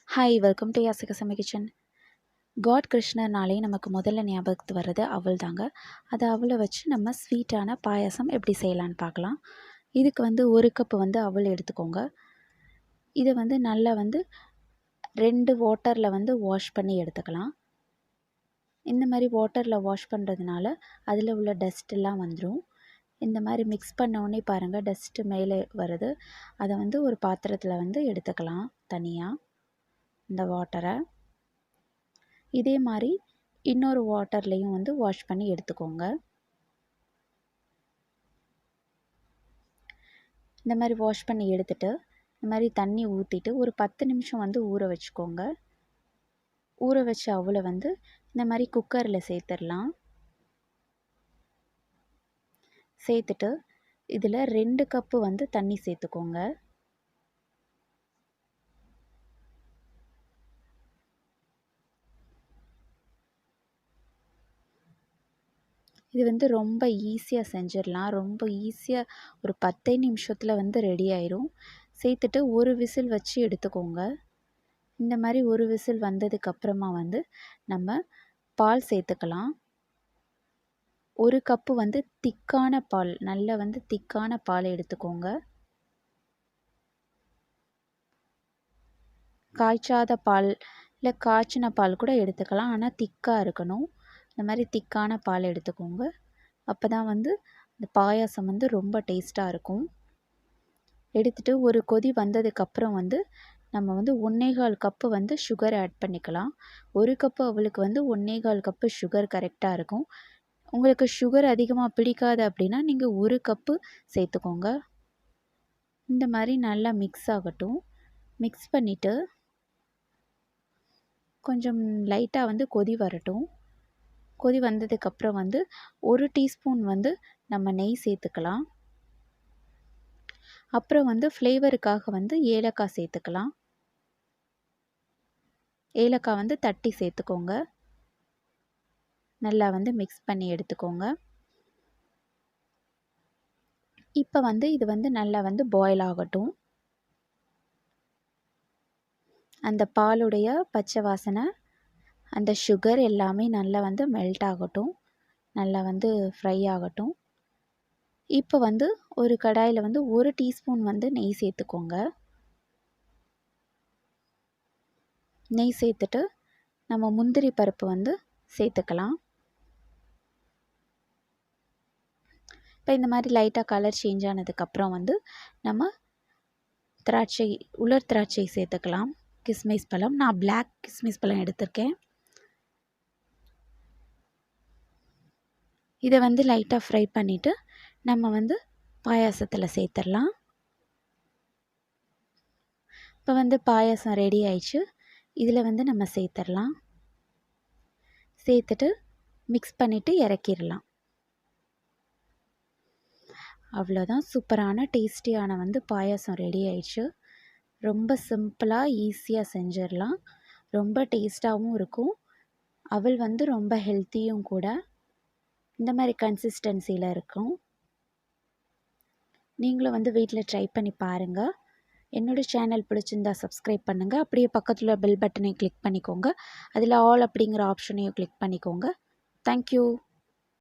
Hi welcome to Yasika kitchen. God கிருஷ்ணர்னாலே நமக்கு முதல்ல ஞாபகத்துக்கு வர்றது அவல் தாங்க. அது அவலை வச்சு நம்ம ஸ்வீட்டான பாயாசம் எப்படி செய்யலான்னு பார்க்கலாம். இதுக்கு ஒரு கப்பு அவல் எடுத்துக்கோங்க. இதை நல்லா 2 வாட்டரில் வாஷ் பண்ணி எடுத்துக்கலாம். இந்த மாதிரி வாட்டரில் வாஷ் பண்ணுறதுனால அதில் உள்ள டஸ்ட் எல்லாம் வந்துடும். இந்த மாதிரி மிக்ஸ் பண்ண உடனே பாருங்கள் டஸ்ட்டு மேலே வருது. அதை ஒரு பாத்திரத்தில் எடுத்துக்கலாம் தனியாக இந்த வாட்டரை. இதே மாதிரி இன்னொரு வாட்டர்லேயும் வாஷ் பண்ணி எடுத்துக்கோங்க. இந்த மாதிரி வாஷ் பண்ணி எடுத்துட்டு இந்த மாதிரி தண்ணி ஊற்றிட்டு ஒரு 10 நிமிஷம் ஊற வச்சுக்கோங்க. ஊற வச்ச அவலை இந்த மாதிரி குக்கரில் சேர்த்துடலாம். சேர்த்துட்டு இதில் 2 கப்பு தண்ணி சேர்த்துக்கோங்க. இது ரொம்ப ஈஸியாக செஞ்சிடலாம். ரொம்ப ஈஸியாக ஒரு 10 நிமிஷத்தில் ரெடி ஆயிரும். சேர்த்துட்டு ஒரு விசில் வச்சு எடுத்துக்கோங்க. இந்த மாதிரி ஒரு விசில் வந்ததுக்கப்புறமா நம்ம பால் சேர்த்துக்கலாம். ஒரு கப்பு திக்கான பால், நல்ல திக்கான பால் எடுத்துக்கோங்க. காய்ச்சாத பால் இல்லை காய்ச்சின பால் கூட எடுத்துக்கலாம். ஆனால் திக்காக இருக்கணும். இந்த மாதிரி திக்கான பால் எடுத்துக்கோங்க. அப்போ தான் இந்த பாயாசம் ரொம்ப டேஸ்ட்டாக இருக்கும். எடுத்துகிட்டு ஒரு கொதி வந்ததுக்கப்புறம் நம்ம 1.25 கப்பு சுகர் ஆட் பண்ணிக்கலாம். ஒரு கப்பு அவளுக்கு 1.25 கப்பு சுகர் கரெக்டாக இருக்கும். உங்களுக்கு சுகர் அதிகமாக பிடிக்காது அப்படின்னா நீங்கள் 1 கப்பு சேர்த்துக்கோங்க. இந்த மாதிரி நல்லா மிக்ஸ் ஆகட்டும். மிக்ஸ் பண்ணிவிட்டு கொஞ்சம் லைட்டாக கொதி வரட்டும். கொதி வந்ததுக்கப்புறம் 1 டீஸ்பூன் நம்ம நெய் சேர்த்துக்கலாம். அப்புறம் ஃப்ளேவருக்காக ஏலக்காய் சேர்த்துக்கலாம். ஏலக்காய் தட்டி சேர்த்துக்கோங்க. நல்லா மிக்ஸ் பண்ணி எடுத்துக்கோங்க. இப்போ இது நல்லா பாயில் ஆகட்டும். அந்த பாலுடைய பச்சை வாசனை, அந்த சுகர் எல்லாமே நல்லா மெல்ட் ஆகட்டும். நல்லா ஃப்ரை ஆகட்டும். இப்போ ஒரு கடாயில் 1 டீஸ்பூன் நெய் சேர்த்துக்கோங்க. நெய் சேர்த்துட்டு நம்ம முந்திரி பருப்பு சேர்த்துக்கலாம். இப்போ இந்த மாதிரி லைட்டாக கலர் சேஞ்ச் ஆனதுக்கப்புறம் நம்ம உலர் திராட்சை சேர்த்துக்கலாம். கிஸ்மிஸ் பழம், நான் பிளாக் கிஸ்மிஸ் பழம் எடுத்திருக்கேன். இதை லைட்டாக ஃப்ரை பண்ணிவிட்டு நம்ம பாயாசத்தில் சேர்த்துடலாம். இப்போ பாயாசம் ரெடி ஆயிடுச்சு. இதில் நம்ம சேர்த்துடலாம். சேர்த்துட்டு மிக்ஸ் பண்ணிவிட்டு இறக்கிடலாம். அவ்வளோதான், சூப்பரான டேஸ்டியான பாயாசம் ரெடி ஆயிடுச்சு. ரொம்ப சிம்பிளாக ஈஸியாக செஞ்சிடலாம். ரொம்ப டேஸ்ட்டாகவும் இருக்கும். அவல் ரொம்ப ஹெல்த்தியும் கூட. இந்த மாதிரி கன்சிஸ்டன்சியில் இருக்கும். நீங்களும் வீட்டில் ட்ரை பண்ணி பாருங்கள். என்னோடய சேனல் பிடிச்சிருந்தா சப்ஸ்கிரைப் பண்ணுங்கள். அப்படியே பக்கத்தில் பெல் பட்டனை கிளிக் பண்ணிக்கோங்க. அதில் ஆல் அப்படிங்கிற ஆப்ஷனையும் கிளிக் பண்ணிக்கோங்க. தேங்க்யூ.